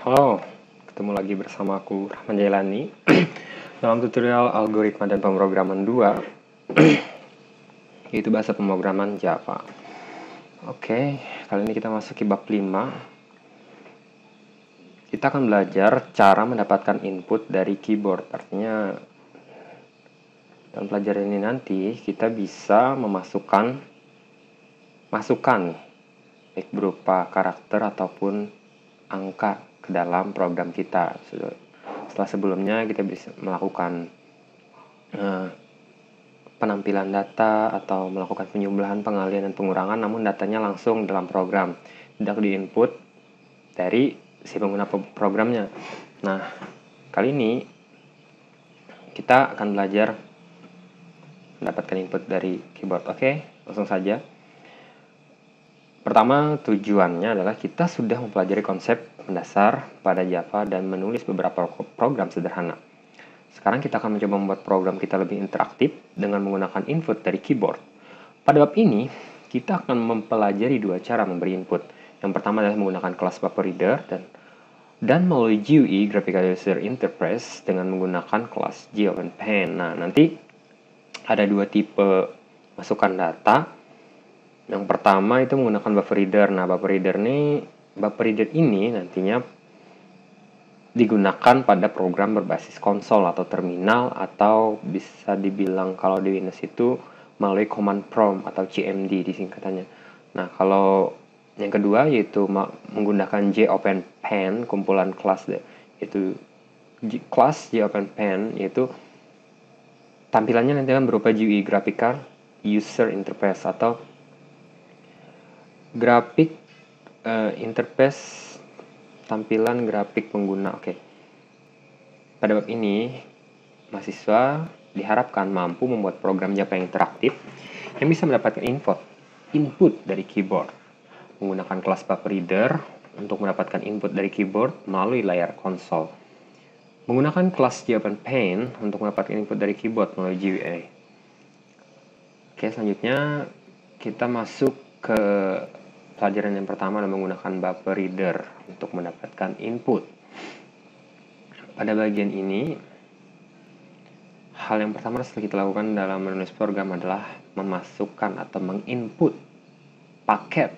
Halo, ketemu lagi bersama aku Rahman Jailani dalam tutorial algoritma dan pemrograman 2 yaitu bahasa pemrograman Java. Oke, kali ini kita masuk ke bab 5. Kita akan belajar cara mendapatkan input dari keyboard. Artinya dalam pelajaran ini nanti kita bisa memasukkan baik berupa karakter ataupun angka ke dalam program kita. Setelah sebelumnya kita bisa melakukan penampilan data atau melakukan penjumlahan, pengalihan, dan pengurangan, namun datanya langsung dalam program, tidak diinput dari si pengguna programnya. Nah, kali ini kita akan belajar mendapatkan input dari keyboard. Oke, langsung saja. Pertama, tujuannya adalah kita sudah mempelajari konsep mendasar pada Java dan menulis beberapa program sederhana. Sekarang kita akan mencoba membuat program kita lebih interaktif dengan menggunakan input dari keyboard. Pada bab ini, kita akan mempelajari dua cara memberi input. Yang pertama adalah menggunakan kelas BufferReader dan melalui GUI Graphical User Interface dengan menggunakan kelas GOpenPen. Nah, nanti ada dua tipe masukan data. Yang pertama itu menggunakan BufferReader. Nah, BufferReader ini nantinya digunakan pada program berbasis konsol atau terminal, atau bisa dibilang kalau di Windows itu melalui command prompt atau CMD disingkatannya. Nah, kalau yang kedua yaitu menggunakan JOpenPen, kumpulan kelas yaitu kelas JOpenPen, yaitu tampilannya nanti akan berupa GUI Graphical User Interface atau grafik interface tampilan grafik pengguna. Oke. Pada bab ini, mahasiswa diharapkan mampu membuat program Java yang interaktif yang bisa mendapatkan input dari keyboard. Menggunakan kelas BufferReader untuk mendapatkan input dari keyboard melalui layar konsol. Menggunakan kelas JOpenPen untuk mendapatkan input dari keyboard melalui GUI. Oke, selanjutnya kita masuk ke pelajaran yang pertama adalah menggunakan BufferReader untuk mendapatkan input. Pada bagian ini, hal yang pertama yang kita lakukan dalam menulis program adalah memasukkan atau menginput paket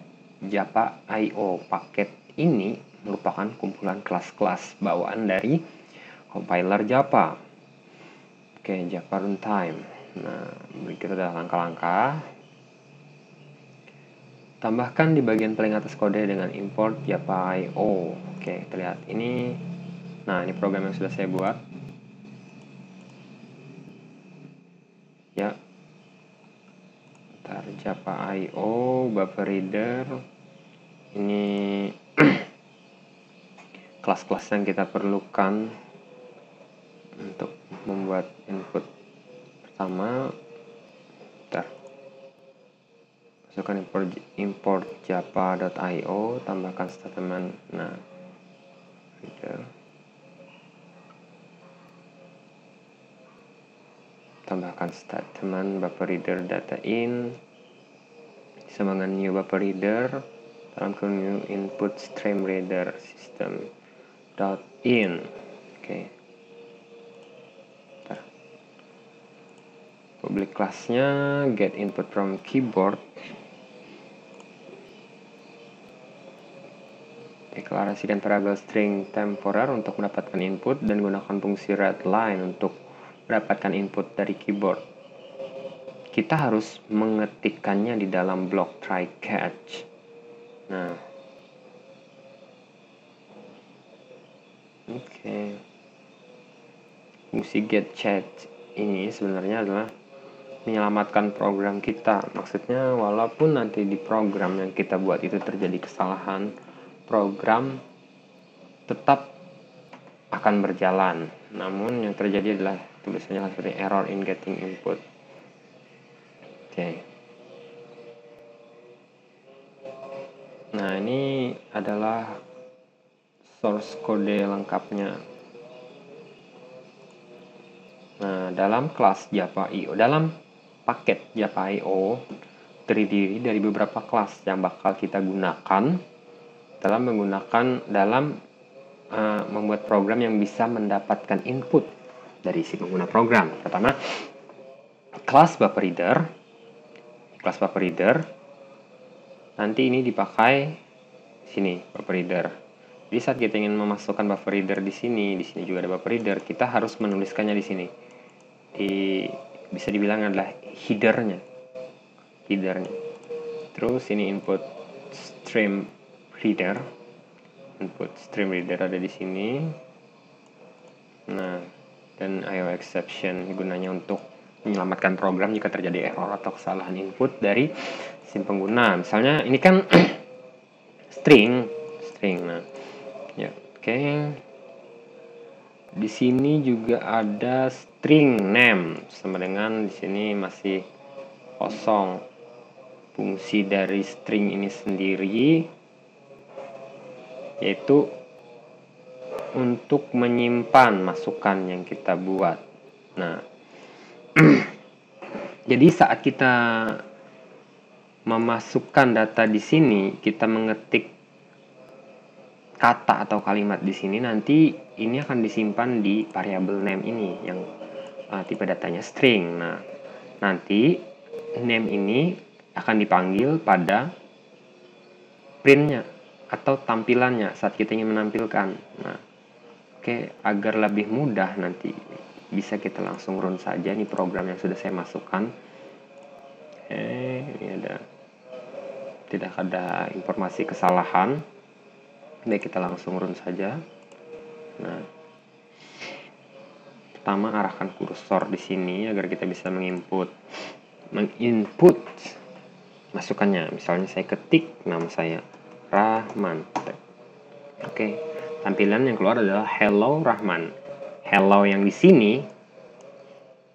Java I/O. Paket ini merupakan kumpulan kelas-kelas bawaan dari compiler Java. Oke, Java Runtime. Nah, berikut adalah langkah-langkah. Tambahkan di bagian paling atas kode dengan import Java I/O. Oke, terlihat ini. Nah, ini program yang sudah saya buat. Ya. Ntar Java I/O, BufferReader. Ini kelas-kelas yang kita perlukan untuk membuat input pertama. Masukkan import java.io, tambahkan statement. Nah, reader. Tambahkan statement BufferReader data in sama dengan new BufferReader dalam new input stream reader system .in. Oke. Public class-nya get input from keyboard. Deklarasikan variabel string temporer untuk mendapatkan input dan gunakan fungsi readline untuk mendapatkan input dari keyboard. Kita harus mengetikkannya di dalam blok try catch. Nah, oke. Fungsi get catch ini sebenarnya adalah menyelamatkan program kita. Maksudnya walaupun nanti di program yang kita buat itu terjadi kesalahan, program tetap akan berjalan. Namun yang terjadi adalah tulisannya seperti error in getting input. Oke. Nah, ini adalah source kode lengkapnya. Nah, dalam kelas Java I/O, dalam paket Java I/O terdiri dari beberapa kelas yang bakal kita gunakan dalam membuat program yang bisa mendapatkan input dari si pengguna program. Pertama, kelas buffer reader. Nanti ini dipakai sini buffer reader. Jadi saat kita ingin memasukkan buffer reader di sini juga ada buffer reader, kita harus menuliskannya di sini. Bisa dibilang adalah headernya. Terus ini input stream reader ada di sini. Nah, dan IO exception gunanya untuk menyelamatkan program jika terjadi error atau kesalahan input dari si pengguna. Misalnya ini kan string. Nah, ya, oke. Di sini juga ada string name sama dengan di sini masih kosong. Fungsi dari string ini sendiri yaitu untuk menyimpan masukan yang kita buat. Nah, jadi saat kita memasukkan data di sini, kita mengetik kata atau kalimat di sini, nanti ini akan disimpan di variabel name ini yang tipe datanya string. Nah, nanti name ini akan dipanggil pada printnya atau tampilannya saat kita ingin menampilkan. Nah, oke, agar lebih mudah nanti bisa kita langsung run saja. Ini program yang sudah saya masukkan. Ini tidak ada informasi kesalahan. Baik, kita langsung run saja. Nah, pertama arahkan kursor di sini agar kita bisa menginput masukannya. Misalnya saya ketik nama saya Rahman. Oke, tampilan yang keluar adalah hello Rahman. Hello yang di sini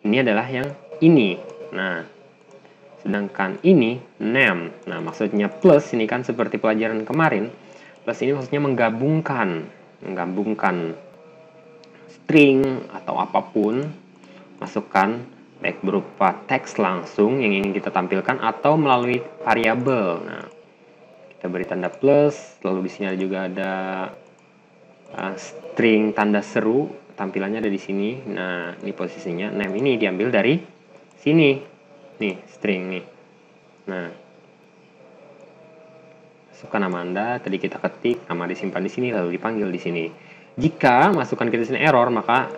ini adalah yang ini. Nah, sedangkan ini name. Nah, maksudnya plus ini kan seperti pelajaran kemarin. Plus ini maksudnya menggabungkan string atau apapun masukan baik berupa teks langsung yang ingin kita tampilkan atau melalui variabel. Nah, kita beri tanda plus, lalu di sini juga ada string tanda seru, tampilannya ada di sini. Nah, ini posisinya name ini diambil dari sini. Nih, string nih. Nah, masukkan nama Anda, tadi kita ketik, nama disimpan di sini lalu dipanggil di sini. Jika masukan kita di sini error, maka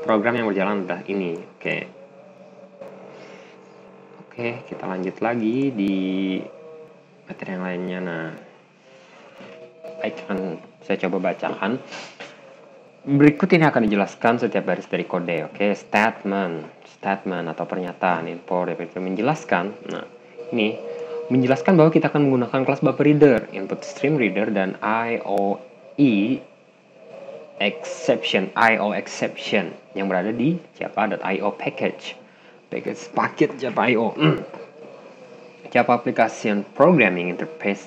program yang berjalan adalah ini. Oke, kita lanjut lagi di materi yang lainnya. Nah, baik, saya coba bacakan. Berikut ini akan dijelaskan setiap baris dari kode. Oke, statement atau pernyataan import menjelaskan. Nah, ini menjelaskan bahwa kita akan menggunakan kelas buffer reader, input stream reader, dan IO exception yang berada di java.io package java.io. Java Application Programming Interface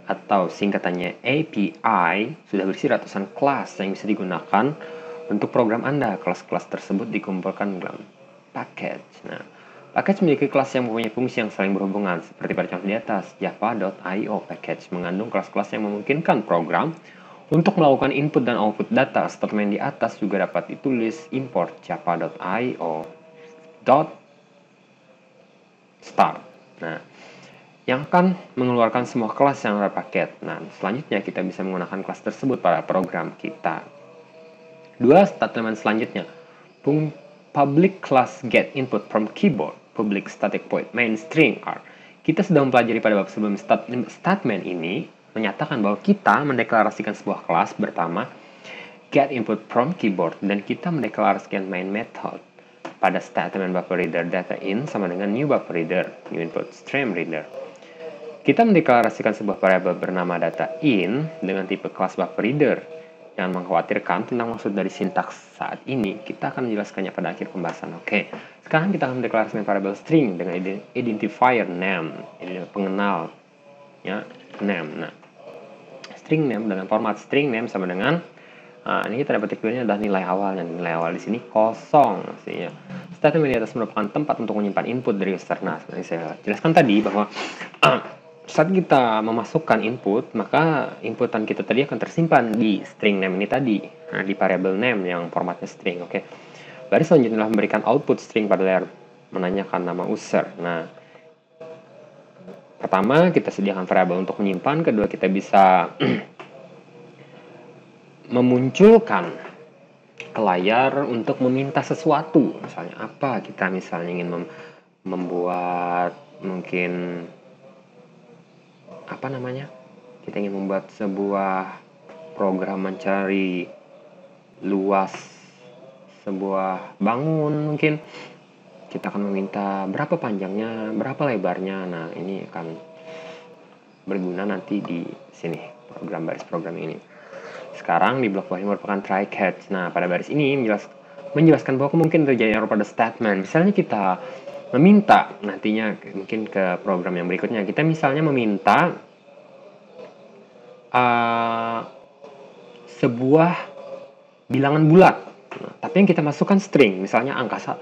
atau singkatannya API sudah berisi ratusan kelas yang bisa digunakan untuk program Anda. Kelas-kelas tersebut dikumpulkan dalam package. Nah, package memiliki kelas yang mempunyai fungsi yang saling berhubungan. Seperti pada contoh di atas, java.io package mengandung kelas-kelas yang memungkinkan program untuk melakukan input dan output data. Statement di atas juga dapat ditulis import java.io .start. Nah, yang akan mengeluarkan semua kelas yang ada paket. Nah, selanjutnya kita bisa menggunakan kelas tersebut pada program kita. Dua statement selanjutnya. Public class get input from keyboard, public static void main string are. Kita sudah mempelajari pada bab sebelum statement ini menyatakan bahwa kita mendeklarasikan sebuah kelas pertama get input from keyboard dan kita mendeklarasikan main method pada statement buffer reader data in sama dengan new buffer reader, new input stream reader. Kita mendeklarasikan sebuah variabel bernama data in dengan tipe kelas buffer reader. Jangan mengkhawatirkan tentang maksud dari sintaks saat ini. Kita akan menjelaskannya pada akhir pembahasan. Oke, sekarang kita akan mendeklarasikan variabel string dengan identifier name, ini pengenal ya, name. Nah, string name dengan format string name sama dengan ini kita dapat filenya adalah nilai awalnya. Nilai awal di sini kosong maksudnya. Statement di atas merupakan tempat untuk menyimpan input dari user. Nah, seperti saya jelaskan tadi bahwa saat kita memasukkan input, maka inputan kita tadi akan tersimpan di string name ini tadi, nah, di variable name yang formatnya string. Oke. Baris selanjutnya adalah memberikan output string pada layer menanyakan nama user. Nah, pertama kita sediakan variabel untuk menyimpan, kedua kita bisa memunculkan ke layar untuk meminta sesuatu. Misalnya apa? Kita misalnya ingin membuat mungkin apa namanya? Kita ingin membuat sebuah program mencari luas sebuah bangun mungkin. Kita akan meminta berapa panjangnya, berapa lebarnya. Nah, ini akan berguna nanti di sini program baris program ini. Sekarang di blok bawah ini merupakan try catch. Nah, pada baris ini menjelaskan bahwa mungkin terjadi error pada statement. Misalnya kita meminta nantinya mungkin ke program yang berikutnya. Kita misalnya meminta sebuah bilangan bulat. Nah, tapi yang kita masukkan string, misalnya angka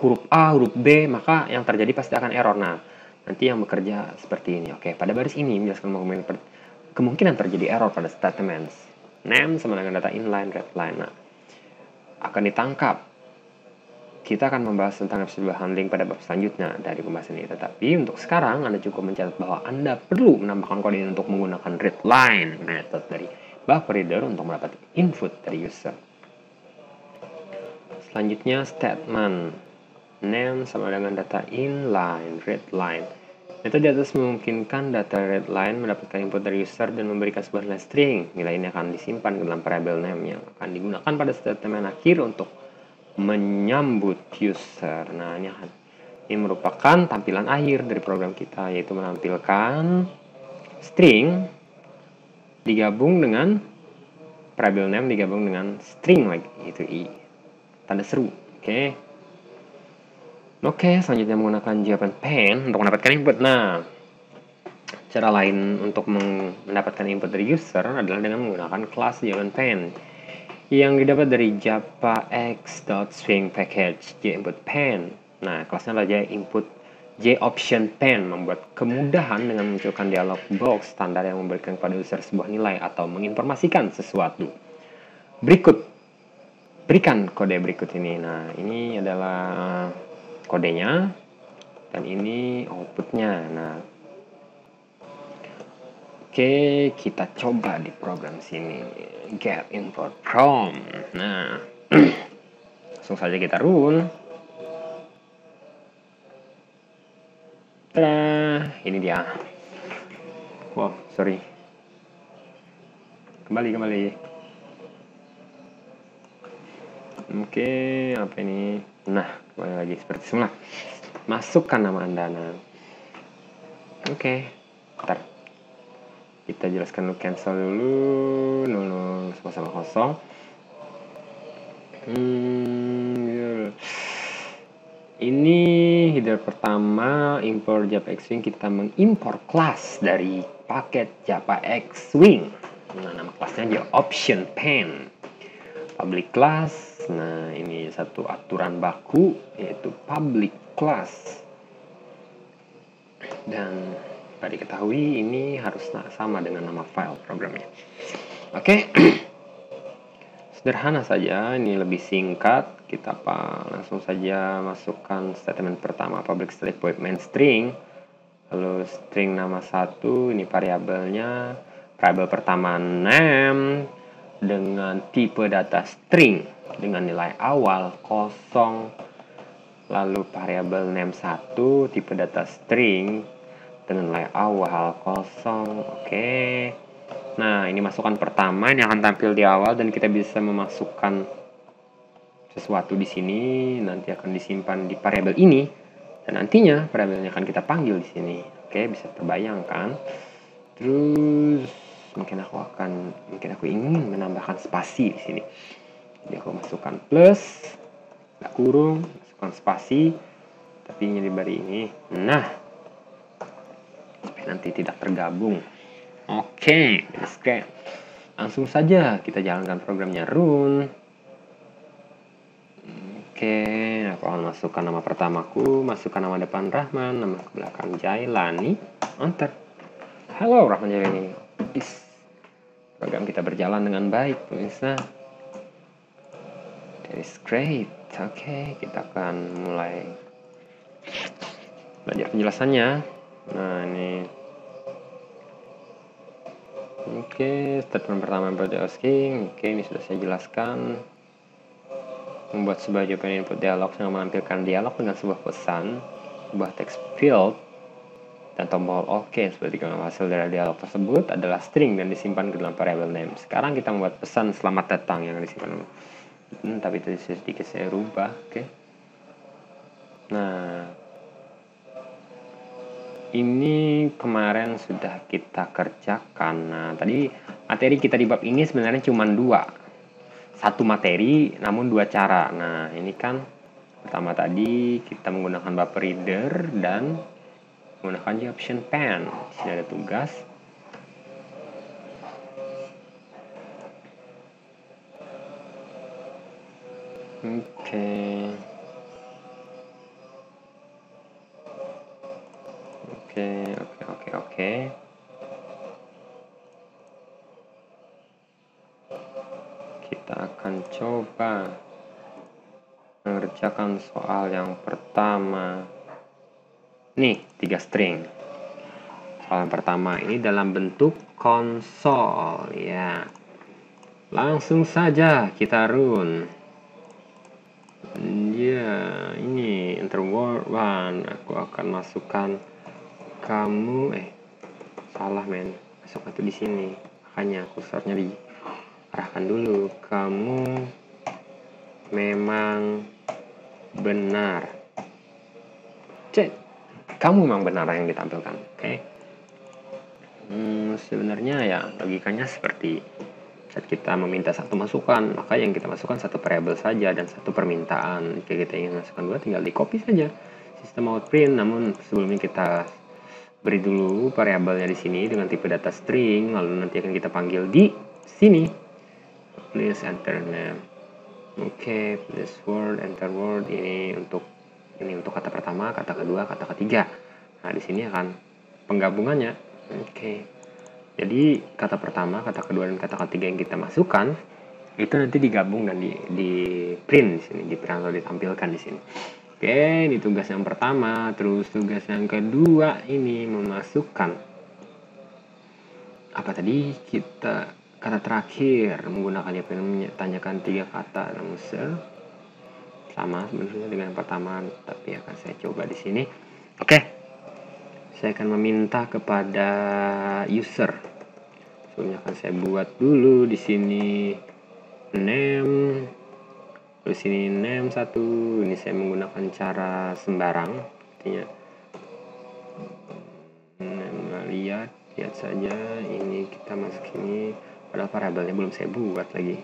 huruf A, huruf B, maka yang terjadi pasti akan error. Nah, nanti yang bekerja seperti ini. Oke, pada baris ini menjelaskan kemungkinan terjadi error pada statements. Name sama dengan data inline, readline. Nah, akan ditangkap. Kita akan membahas tentang procedural handling pada bab selanjutnya dari pembahasan ini. Tetapi untuk sekarang Anda cukup mencatat bahwa Anda perlu menambahkan kode ini untuk menggunakan readline method dari buffer reader untuk mendapat input dari user. Selanjutnya statement name sama dengan data inline, readline. Metode di atas memungkinkan data readline mendapatkan input dari user dan memberikan sebuah nilai string. Nilai ini akan disimpan ke dalam variable name yang akan digunakan pada statement akhir untuk menyambut user. Nah, ini merupakan tampilan akhir dari program kita, yaitu menampilkan string digabung dengan variable name digabung dengan string lagi, itu i tanda seru. Oke, selanjutnya menggunakan jawaban pen untuk mendapatkan input. Nah, cara lain untuk mendapatkan input dari user adalah dengan menggunakan kelas jawaban pen yang didapat dari java_x.swing_package jinput_pen. Nah, kelasnya adalah JOption_pen, membuat kemudahan dengan memunculkan dialog box standar yang memberikan kepada user sebuah nilai atau menginformasikan sesuatu. Berikan kode berikut ini. Nah, ini adalah kodenya dan ini outputnya. Nah, oke, kita coba di program sini. Get input from. Nah, langsung saja kita run. Tada, ini dia. Wow, sorry. Kembali. Oke, apa ini? Nah, kembali lagi seperti semula. Masukkan nama Anda. Nah, oke, bentar. Kita jelaskan dulu, cancel dulu 00 sama kosong. Ini header pertama import Java X-Swing, kita mengimpor kelas dari paket Java X-Swing. Nah, nama kelasnya JOption_pen. Public class. Nah, ini satu aturan baku yaitu public class. Dan tadi diketahui ini harus sama dengan nama file programnya. Oke. Sederhana saja, ini lebih singkat. Kita langsung saja masukkan statement pertama public static void main string. Lalu string nama 1, ini variabelnya. Variabel pertama name dengan tipe data string dengan nilai awal 0. Lalu variabel name 1 tipe data string dengan nilai awal 0. Oke. Nah, ini masukan pertama, ini akan tampil di awal dan kita bisa memasukkan sesuatu di sini, nanti akan disimpan di variabel ini dan nantinya variabelnya akan kita panggil di sini. Oke, bisa terbayangkan. Terus mungkin aku ingin menambahkan spasi di sini. Jadi aku masukkan plus, kurung, masukkan spasi, tapi ini di bari ini. Nah, supaya nanti tidak tergabung. Oke, langsung saja kita jalankan programnya run. Oke, aku akan masukkan nama pertamaku, masukkan nama depan Rahman, nama belakang Jailani, enter. Halo Rahman. Program kita berjalan dengan baik, pemirsa. That is great. Oke, kita akan mulai belajar penjelasannya. Nah, ini. Oke, statement pertama input asking. Oke, ini sudah saya jelaskan. Membuat sebuah jawaban input dialog yang menampilkan dialog dengan sebuah pesan, sebuah text field, dan tombol OK seperti hasil dari dialog tersebut adalah string dan disimpan ke dalam variabel name. Sekarang kita membuat pesan selamat datang yang disimpan. Tapi tadi sedikit saya rubah. Oke. Nah, ini kemarin sudah kita kerjakan. Nah, tadi materi kita di bab ini sebenarnya cuma 2. Satu materi namun 2 cara. Nah, ini kan pertama tadi kita menggunakan buffer reader dan menggunakan option pen. Di sini ada tugas. Oke. Kita akan coba mengerjakan soal yang pertama. Nih, 3 string. Soal yang pertama ini dalam bentuk konsol ya. Langsung saja kita run. Ya, ini enter word 1. Aku akan masukkan kamu salah men. Masuk itu di sini. Makanya kursornya diarahkan dulu. Kamu memang benar. Cek. Kamu memang benar yang ditampilkan. Oke. Sebenarnya ya logikanya seperti saat kita meminta satu masukan, maka yang kita masukkan satu variabel saja dan satu permintaan. Jika kita ingin masukkan 2, tinggal di copy saja sistem outprint. Namun sebelumnya kita beri dulu variabelnya di sini dengan tipe data string, lalu nanti akan kita panggil di sini. Please enter name. Oke, please word, enter word. Ini untuk kata pertama, kata kedua, kata ketiga. Nah, di sini akan penggabungannya. Oke. Jadi kata pertama, kata kedua, dan kata ketiga yang kita masukkan itu nanti digabung dan di print di sini, di print atau ditampilkan di sini. Oke, ini tugas yang pertama. Terus tugas yang kedua ini memasukkan apa tadi? Kata terakhir menggunakan tanyakan 3 kata namun sama sebenarnya dengan yang pertama, tapi akan saya coba di sini. Oke. Saya akan meminta kepada user. Sebelumnya akan saya buat dulu di sini name. Terus ini name 1. Ini saya menggunakan cara sembarang. Artinya lihat saja. Ini kita masuk ini. Padahal variabelnya belum saya buat lagi.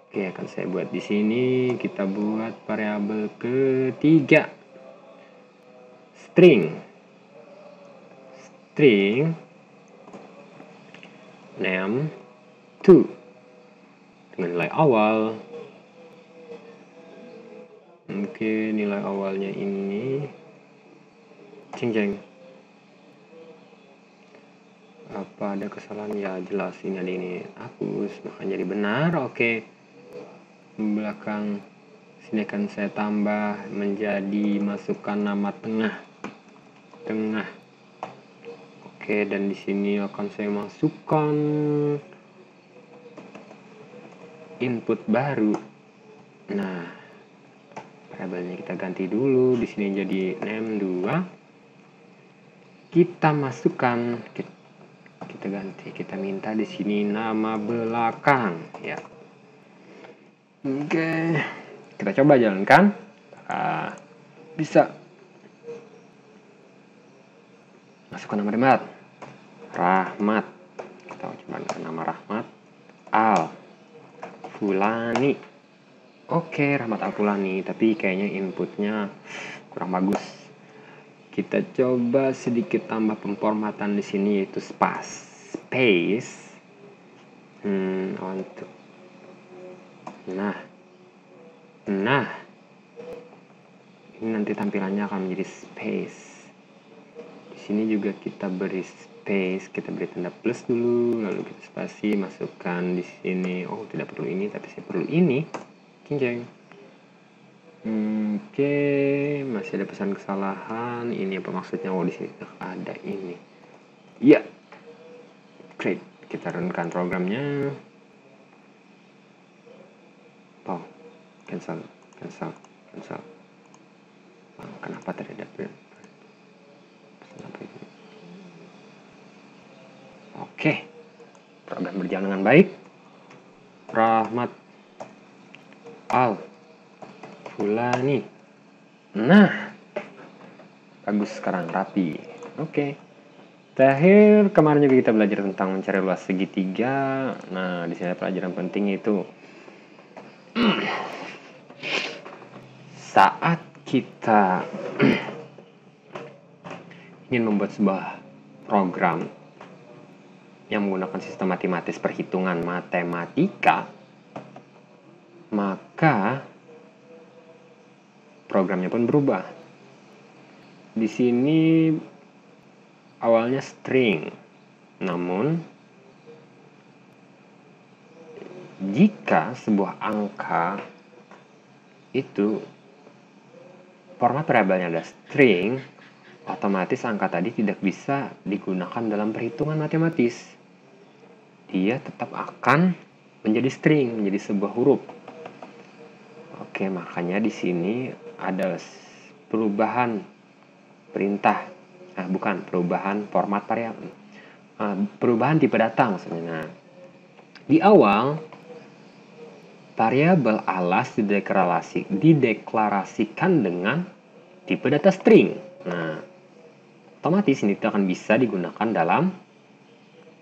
Oke, akan saya buat di sini. Kita buat variabel ketiga. String name 2 dengan nilai awal. Oke, nilai awalnya ini jeng. Apa ada kesalahan? Ya jelas ini ada ini hapus, makanya jadi benar. Oke. Belakang sini akan saya tambah menjadi masukkan nama tengah. Oke, dan di sini akan saya masukkan input baru. Nah, variabelnya kita ganti dulu. Di sini jadi name 2. Kita masukkan, kita ganti, kita minta di sini nama belakang ya. Oke, kita coba jalankan. Bisa. Masukkan nama Rahmat. Kita coba nama Rahmat Al Fulani. Oke, Rahmat Al Fulani, tapi kayaknya inputnya kurang bagus. Kita coba sedikit tambah pemformatan di sini, yaitu space. Untuk Nah, ini nanti tampilannya akan menjadi space. Di sini juga kita beri space, kita beri tanda plus dulu, lalu kita spasi, masukkan di sini. Oh, tidak perlu ini, tapi saya perlu ini. Jeng. Oke, masih ada pesan kesalahan. Ini apa maksudnya? Oh, di sini ada ini. Ya, great. Kita runkan programnya. Oh, cancel. Kenapa tadi ada pesan apa ini? Oke, program berjalan dengan baik. Rahmat Al Fulani. Nah, bagus, sekarang rapi. Oke. Terakhir kemarin juga kita belajar tentang mencari luas segitiga. Nah, di sini pelajaran penting itu saat kita ingin membuat sebuah program yang menggunakan sistem matematis perhitungan matematika, maka programnya pun berubah. Di sini awalnya string, namun jika sebuah angka itu format variabelnya ada string, otomatis angka tadi tidak bisa digunakan dalam perhitungan matematis. Dia tetap akan menjadi string, menjadi sebuah huruf. Oke, makanya di sini ada perubahan perintah. Bukan perubahan format variabel. Perubahan tipe data maksudnya. Nah, di awal variabel alas dideklarasikan dengan tipe data string. Nah, otomatis ini akan bisa digunakan dalam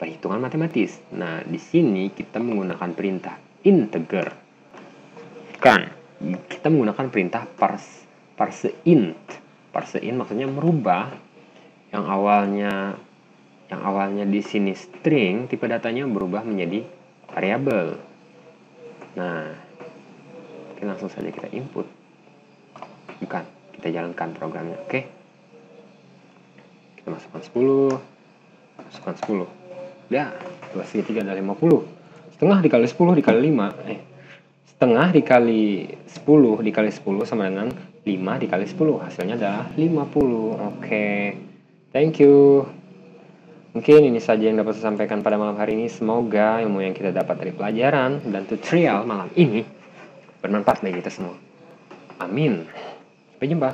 perhitungan matematis. Nah, di sini kita menggunakan perintah integer. Kita menggunakan perintah parseInt. ParseInt maksudnya merubah yang awalnya di sini string, tipe datanya berubah menjadi variabel. Nah, langsung saja kita input. Kita jalankan programnya. Oke. Kita masukkan 10. Ya, 2 segitiga ada 50. Setengah dikali 10 dikali 5. Setengah dikali 10 dikali 10 sama dengan 5 dikali 10. Hasilnya adalah 50. Oke. Thank you. Mungkin ini saja yang dapat saya sampaikan pada malam hari ini. Semoga ilmu yang kita dapat dari pelajaran dan tutorial malam ini bermanfaat bagi kita semua. Amin. Sampai jumpa.